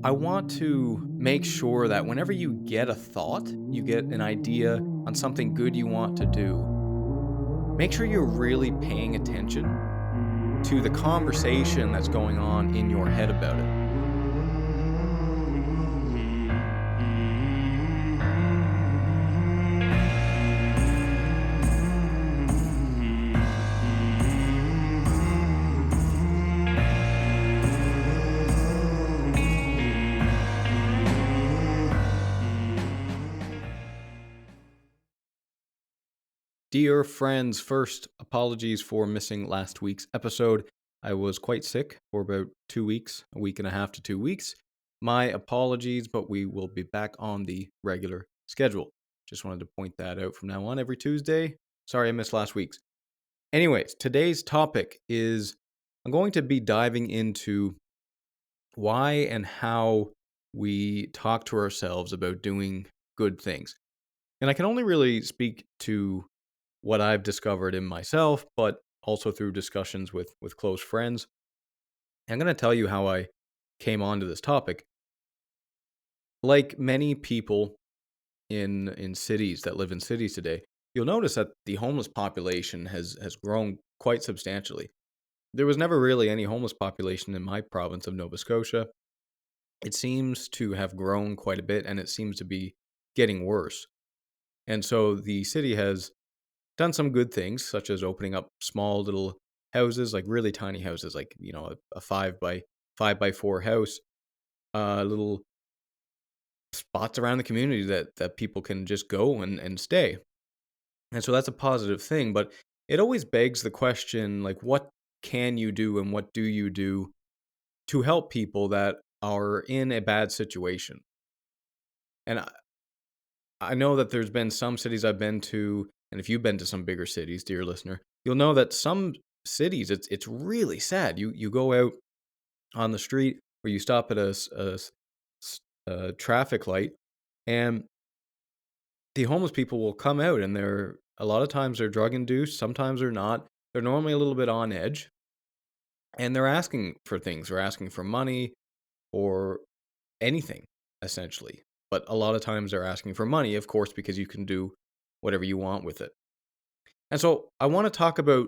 I want to make sure that whenever you get a thought, you get an idea on something good you want to do, make sure you're really paying attention to the conversation that's going on in your head about it. Dear friends, first, apologies for missing last week's episode. I was quite sick for about 2 weeks, a week and a half to 2 weeks. My apologies, but we will be back on the regular schedule. Just wanted to point that out from now on every Tuesday. Sorry I missed last week's. Anyways, today's topic is I'm going to be diving into why and how we talk to ourselves about doing good things. And I can only really speak to what I've discovered in myself, but also through discussions with close friends. I'm going to tell you how I came onto this topic. Like many people in cities that live in cities today, you'll notice that the homeless population has grown quite substantially. There was never really any homeless population in my province of Nova Scotia. It seems to have grown quite a bit and it seems to be getting worse. And so the city has done some good things, such as opening up small little houses, like really tiny houses, like a 5 by 4 house, little spots around the community that people can just go and stay. And so that's a positive thing, but it always begs the question, like, what can you do and what do you do to help people that are in a bad situation? And I know that there's been some cities I've been to, and if you've been to some bigger cities, dear listener, you'll know that some cities it's really sad. You go out on the street or you stop at a traffic light, and the homeless people will come out, and they're a lot of times they're drug induced, sometimes they're not. They're normally a little bit on edge, and they're asking for things. They're asking for money or anything, essentially. But a lot of times they're asking for money, of course, because you can do whatever you want with it. And so I want to talk about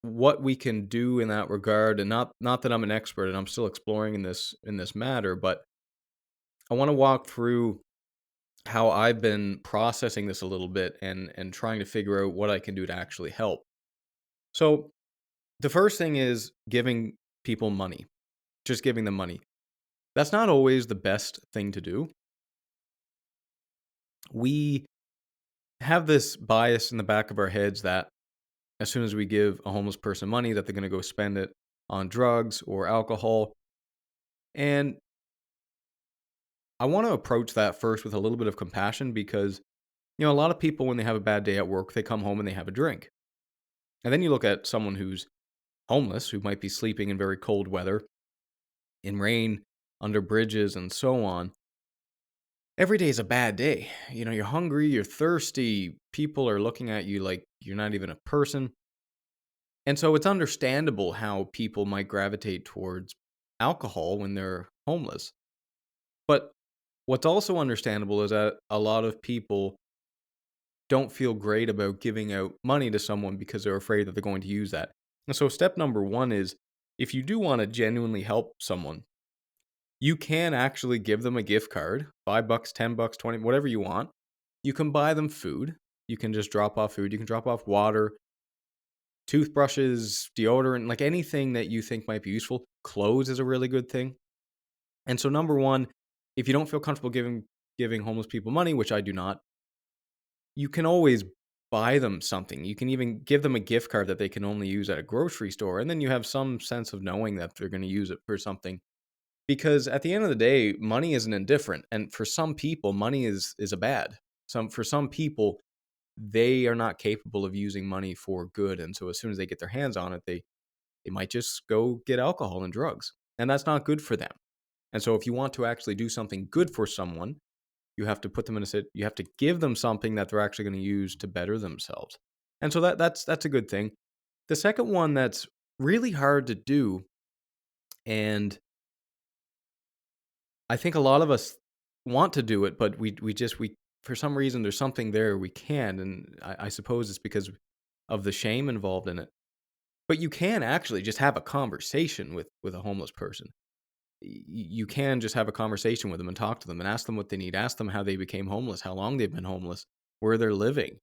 what we can do in that regard, and not that I'm an expert and I'm still exploring in this matter, but I want to walk through how I've been processing this a little bit and trying to figure out what I can do to actually help. So the first thing is giving people money, just giving them money. That's not always the best thing to do. We have this bias in the back of our heads that as soon as we give a homeless person money that they're going to go spend it on drugs or alcohol. And I want to approach that first with a little bit of compassion because a lot of people when they have a bad day at work, they come home and they have a drink. And then you look at someone who's homeless, who might be sleeping in very cold weather, in rain, under bridges and so on. Every day is a bad day. You're hungry, you're thirsty, people are looking at you like you're not even a person. And so it's understandable how people might gravitate towards alcohol when they're homeless. But what's also understandable is that a lot of people don't feel great about giving out money to someone because they're afraid that they're going to use that. And so step number one is if you do want to genuinely help someone, you can actually give them a gift card, $5, $10, 20, whatever you want. You can buy them food. You can just drop off food. You can drop off water, toothbrushes, deodorant, like anything that you think might be useful. Clothes is a really good thing. And so number one, if you don't feel comfortable giving homeless people money, which I do not, you can always buy them something. You can even give them a gift card that they can only use at a grocery store. And then you have some sense of knowing that they're going to use it for something. Because at the end of the day, money isn't indifferent. And for some people, money is a bad. For some people, they are not capable of using money for good. And so as soon as they get their hands on it, they might just go get alcohol and drugs. And that's not good for them. And so if you want to actually do something good for someone, you have to put them in you have to give them something that they're actually going to use to better themselves. And so that's a good thing. The second one that's really hard to do, and I think a lot of us want to do it, but we for some reason there's something there we can, and I suppose it's because of the shame involved in it. But you can actually just have a conversation with a homeless person. You can just have a conversation with them and talk to them and ask them what they need, ask them how they became homeless, how long they've been homeless, where they're living.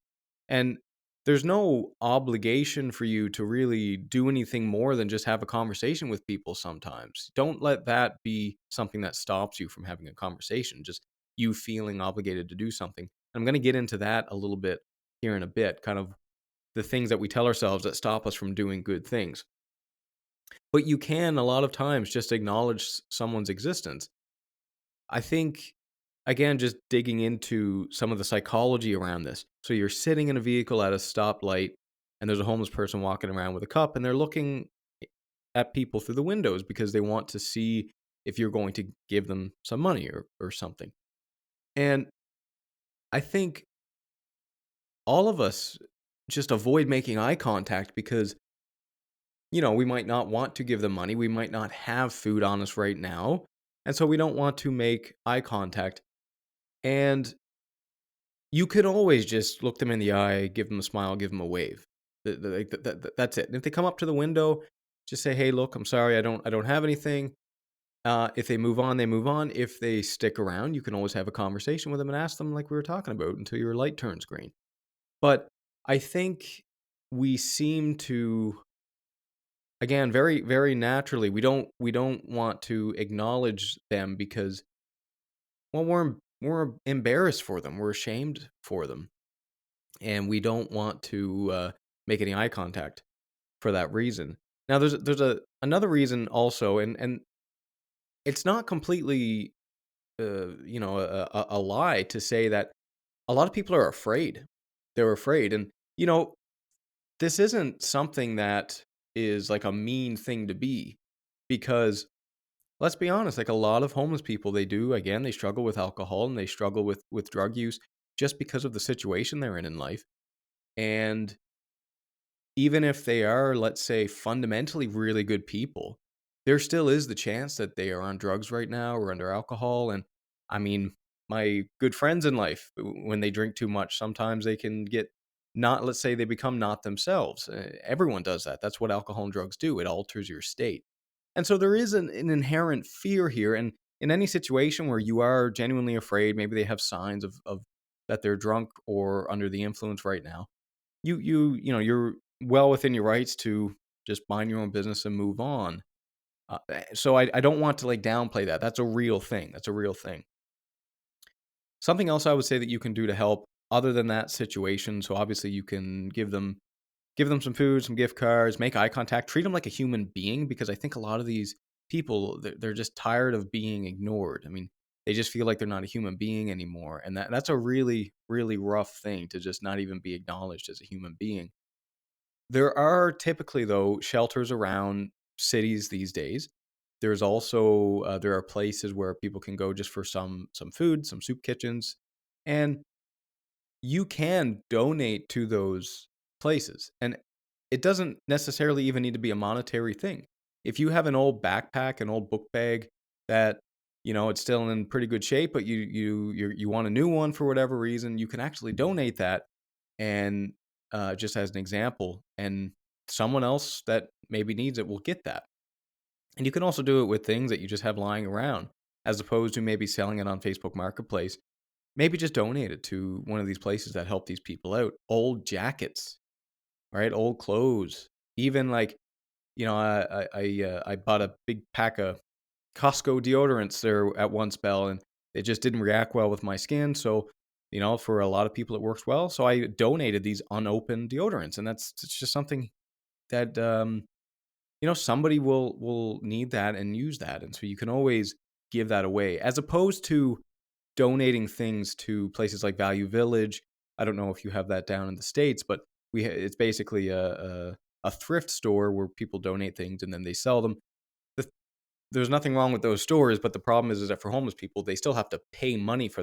And there's no obligation for you to really do anything more than just have a conversation with people sometimes. Don't let that be something that stops you from having a conversation, just you feeling obligated to do something. I'm going to get into that a little bit here in a bit, kind of the things that we tell ourselves that stop us from doing good things. But you can a lot of times just acknowledge someone's existence. I think, again, just digging into some of the psychology around this. So you're sitting in a vehicle at a stoplight, and there's a homeless person walking around with a cup, and they're looking at people through the windows because they want to see if you're going to give them some money or something. And I think all of us just avoid making eye contact because, we might not want to give them money. We might not have food on us right now. And so we don't want to make eye contact. And you could always just look them in the eye, give them a smile, give them a wave. That's it. And if they come up to the window, just say, "Hey, look, I'm sorry, I don't have anything." If they move on, they move on. If they stick around, you can always have a conversation with them and ask them, like we were talking about, until your light turns green. But I think we seem to, again, very very naturally, we don't want to acknowledge them because, well, we're embarrassed for them, we're ashamed for them, and we don't want to make any eye contact for that reason. Now, there's another reason also, and it's not completely a lie to say that a lot of people are afraid. They're afraid, and this isn't something that is like a mean thing to be, because let's be honest, like a lot of homeless people, they struggle with alcohol and they struggle with drug use just because of the situation they're in life. And even if they are, let's say, fundamentally really good people, there still is the chance that they are on drugs right now or under alcohol. And I mean, my good friends in life, when they drink too much, sometimes they can get, not, let's say they become not themselves. Everyone does that. That's what alcohol and drugs do. It alters your state. And so there is an inherent fear here. And in any situation where you are genuinely afraid, maybe they have signs of that they're drunk or under the influence right now, you're well within your rights to just mind your own business and move on. So I don't want to like downplay that. That's a real thing. That's a real thing. Something else I would say that you can do to help other than that situation. So obviously you can give them some food, some gift cards, make eye contact, treat them like a human being, because I think a lot of these people, they're just tired of being ignored. I mean, they just feel like they're not a human being anymore, and that's a really really rough thing, to just not even be acknowledged as a human being. There are typically, though, shelters around cities these days. There's also there are places where people can go just for some food, some soup kitchens, and you can donate to those places. And it doesn't necessarily even need to be a monetary thing. If you have an old backpack, an old book bag that, it's still in pretty good shape, but you want a new one for whatever reason, you can actually donate that. And just as an example, and someone else that maybe needs it will get that. And you can also do it with things that you just have lying around, as opposed to maybe selling it on Facebook Marketplace. Maybe just donate it to one of these places that help these people out. Old jackets, right? Old clothes. Even like, I bought a big pack of Costco deodorants there at one spell, and it just didn't react well with my skin. So, for a lot of people, it works well. So I donated these unopened deodorants, and it's just something that somebody will need that and use that, and so you can always give that away, as opposed to donating things to places like Value Village. I don't know if you have that down in the States, but it's basically a thrift store where people donate things and then they sell them. The, there's nothing wrong with those stores, but the problem is that for homeless people, they still have to pay money for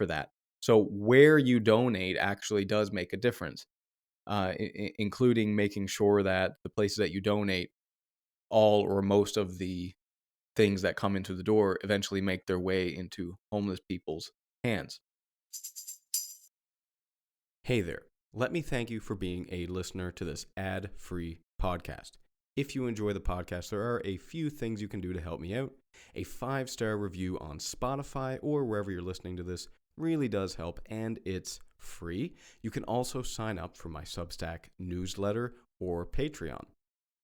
that. So where you donate actually does make a difference, including making sure that the places that you donate, all or most of the things that come into the door eventually make their way into homeless people's hands. Hey there. Let me thank you for being a listener to this ad-free podcast. If you enjoy the podcast, there are a few things you can do to help me out. A 5-star review on Spotify or wherever you're listening to this really does help, and it's free. You can also sign up for my Substack newsletter or Patreon.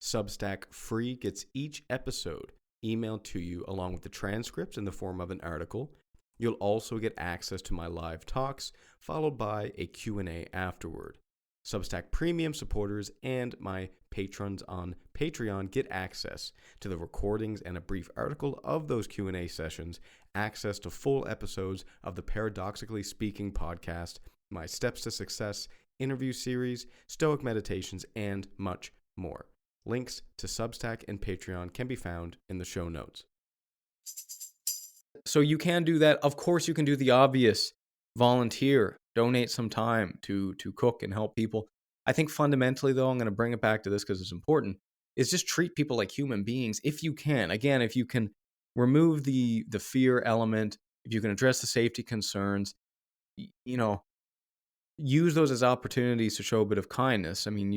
Substack free gets each episode emailed to you along with the transcripts in the form of an article. You'll also get access to my live talks, followed by a Q&A afterward. Substack Premium supporters and my patrons on Patreon get access to the recordings and a brief article of those Q&A sessions, access to full episodes of the Paradoxically Speaking podcast, my Steps to Success interview series, Stoic meditations, and much more. Links to Substack and Patreon can be found in the show notes. So you can do that. Of course, you can do the obvious. Volunteer, donate some time to cook and help people. I think fundamentally, though, I'm going to bring it back to this because it's important, is just treat people like human beings if you can. Again, if you can remove the fear element, if you can address the safety concerns, use those as opportunities to show a bit of kindness. I mean,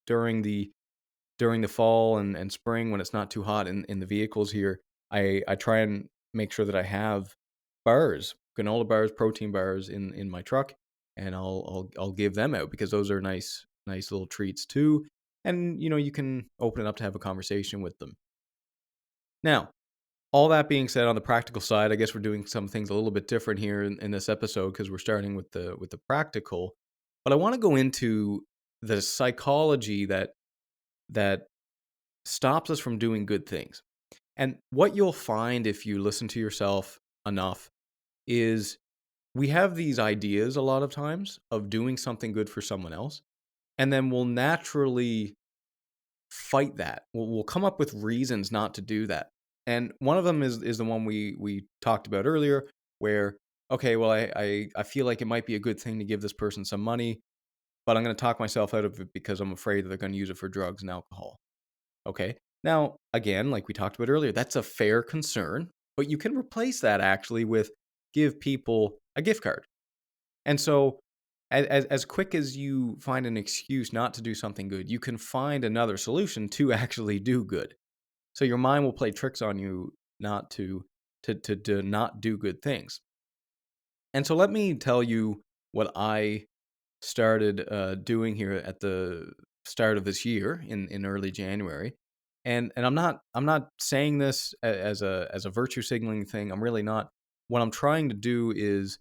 during the fall and spring when it's not too hot in the vehicles here, I try and make sure that I have bars, granola bars, protein bars in my truck, and I'll give them out because those are nice little treats too. And you can open it up to have a conversation with them. Now, all that being said, on the practical side, I guess we're doing some things a little bit different here in this episode because we're starting with the practical. But I want to go into the psychology that stops us from doing good things. And what you'll find if you listen to yourself enough is we have these ideas a lot of times of doing something good for someone else, and then we'll naturally fight that. We'll come up with reasons not to do that. And one of them is the one we talked about earlier, where, okay, well, I feel like it might be a good thing to give this person some money, but I'm going to talk myself out of it because I'm afraid that they're going to use it for drugs and alcohol. Okay. Now, again, like we talked about earlier, that's a fair concern, but you can replace that actually with give people a gift card. And so as quick as you find an excuse not to do something good, you can find another solution to actually do good. So your mind will play tricks on you not to not do good things. And so let me tell you what I started doing here at the start of this year in early January. And I'm not saying this as a virtue signaling thing. I'm really not. What I'm trying to do is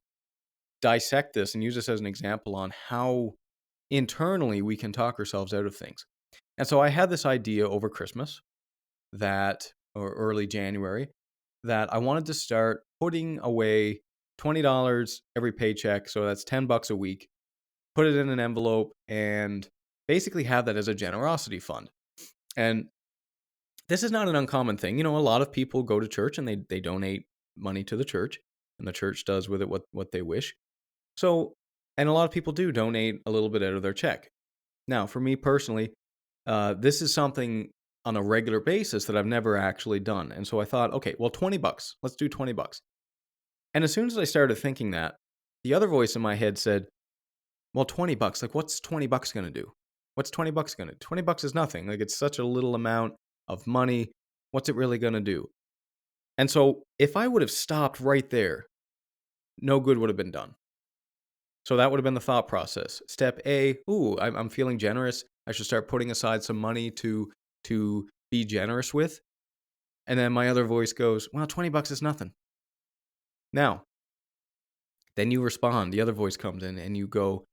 dissect this and use this as an example on how internally we can talk ourselves out of things. And so I had this idea over Christmas or early January that I wanted to start putting away $20 every paycheck. So that's $10 a week, put it in an envelope, and basically have that as a generosity fund. And this is not an uncommon thing. A lot of people go to church and they donate money to the church, and the church does with it what they wish. So, and a lot of people do donate a little bit out of their check. Now, for me personally, this is something on a regular basis that I've never actually done. And so I thought, okay, well, $20, let's do $20. And as soon as I started thinking that, the other voice in my head said, well, $20, like what's $20 going to do? What's $20 going to do? $20 is nothing. Like it's such a little amount of money. What's it really going to do? And so if I would have stopped right there, no good would have been done. So that would have been the thought process. Step A, I'm feeling generous. I should start putting aside some money to be generous with. And then my other voice goes, well, $20 is nothing. Now, then you respond. The other voice comes in and you go,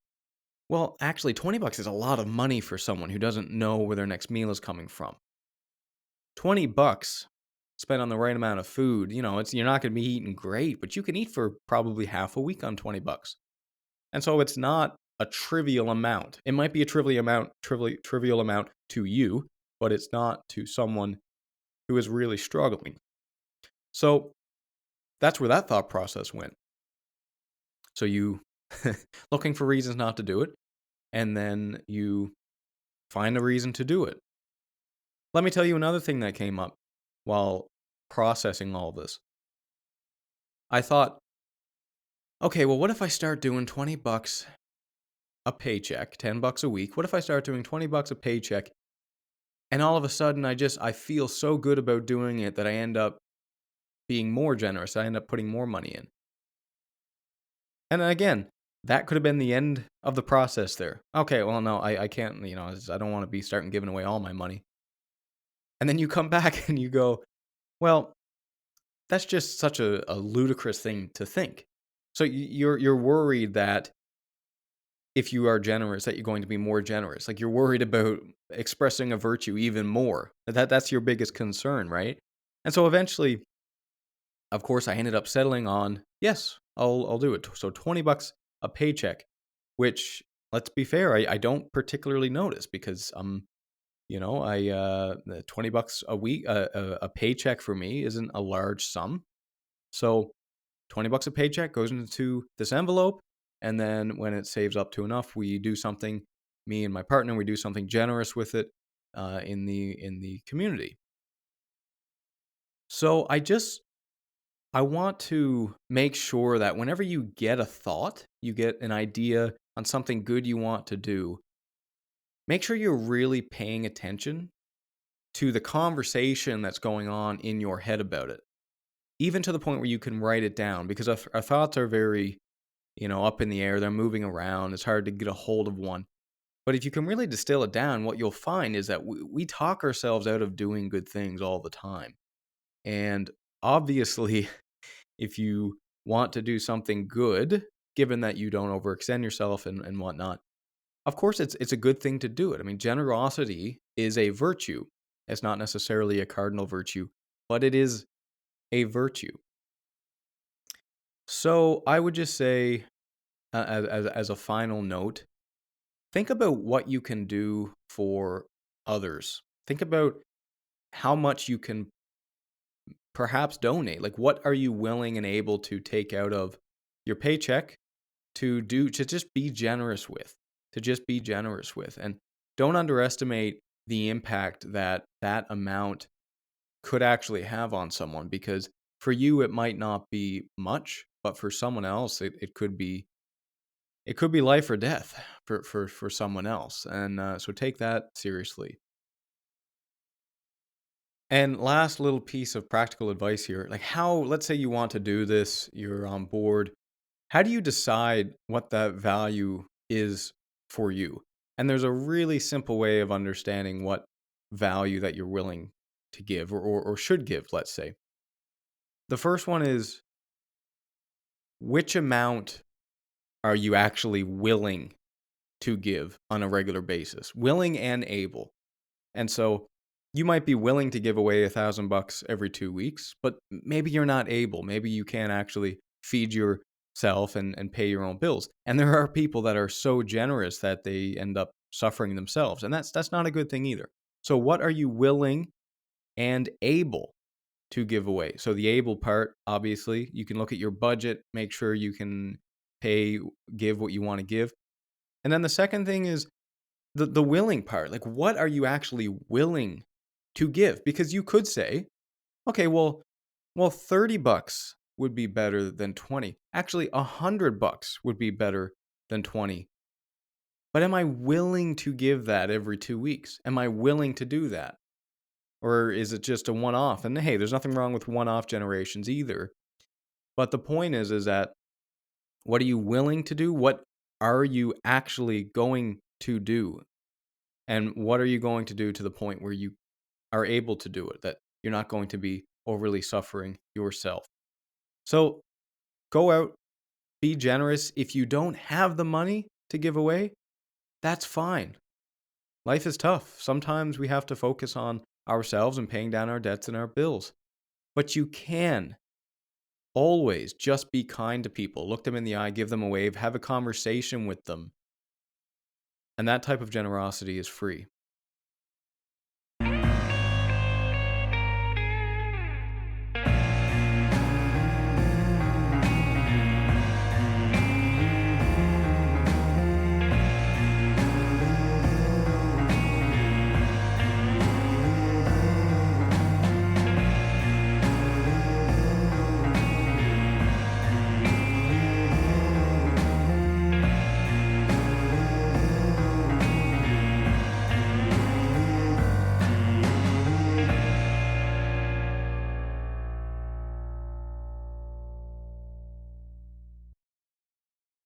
well, actually, $20 is a lot of money for someone who doesn't know where their next meal is coming from. $20 spent on the right amount of food, you're not going to be eating great, but you can eat for probably half a week on $20. And so it's not a trivial amount. It might be a trivial amount to you, but it's not to someone who is really struggling. So that's where that thought process went. So you looking for reasons not to do it, and then you find a reason to do it. Let me tell you another thing that came up while processing all this, I thought, okay, well, what if I start doing 20 bucks a paycheck, 10 bucks a week? What if I start doing 20 bucks a paycheck and all of a sudden I feel so good about doing it that I end up being more generous. I end up putting more money in. And then again, that could have been the end of the process there. Okay, well, no, I can't, I don't want to be starting giving away all my money. And then you come back and you go, well, that's just such a ludicrous thing to think. So you're worried that if you are generous, that you're going to be more generous. Like you're worried about expressing a virtue even more. That's your biggest concern, right? And so eventually, of course, I ended up settling on, yes, I'll do it. So 20 bucks a paycheck, which, let's be fair, I don't particularly notice because the 20 bucks a week, a paycheck for me isn't a large sum. So 20 bucks a paycheck goes into this envelope, and then when it saves up to enough, we do something, me and my partner, we do something generous with it in the community. So I want to make sure that whenever you get a thought, you get an idea on something good you want to do, make sure you're really paying attention to the conversation that's going on in your head about it, even to the point where you can write it down, because our thoughts are very, up in the air. They're moving around. It's hard to get a hold of one. But if you can really distill it down, what you'll find is that we talk ourselves out of doing good things all the time. And obviously, if you want to do something good, given that you don't overextend yourself and whatnot, of course, it's a good thing to do it. I mean, generosity is a virtue. It's not necessarily a cardinal virtue, but it is a virtue. So I would just say, as a final note, think about what you can do for others. Think about how much you can perhaps donate. Like, what are you willing and able to take out of your paycheck to just be generous with, and don't underestimate the impact that that amount could actually have on someone, because for you it might not be much, but for someone else it could be life or death for someone else. And so take that seriously. And last little piece of practical advice here, like, let's say you want to do this, you're on board. How do you decide what that value is for you? And there's a really simple way of understanding what value that you're willing to give, or should give, let's say. The first one is, which amount are you actually willing to give on a regular basis? Willing and able. And so you might be willing to give away $1,000 every 2 weeks, but maybe you're not able. Maybe you can't actually feed yourself and pay your own bills. And there are people that are so generous that they end up suffering themselves. And that's not a good thing either. So what are you willing and able to give away? So the able part, obviously, you can look at your budget, make sure you can give what you want to give. And then the second thing is the willing part. Like, what are you actually willing to give? Because you could say, okay, well, $30 would be better than 20. Actually, $100 would be better than 20. But am I willing to give that every 2 weeks? Am I willing to do that? Or is it just a one-off? And hey, there's nothing wrong with one-off generations either. But the point is that, what are you willing to do? What are you actually going to do? And what are you going to do to the point where you are able to do it, that you're not going to be overly suffering yourself? So go out, be generous. If you don't have the money to give away, that's fine. Life is tough. Sometimes we have to focus on ourselves and paying down our debts and our bills. But you can always just be kind to people. Look them in the eye, give them a wave, have a conversation with them. And that type of generosity is free.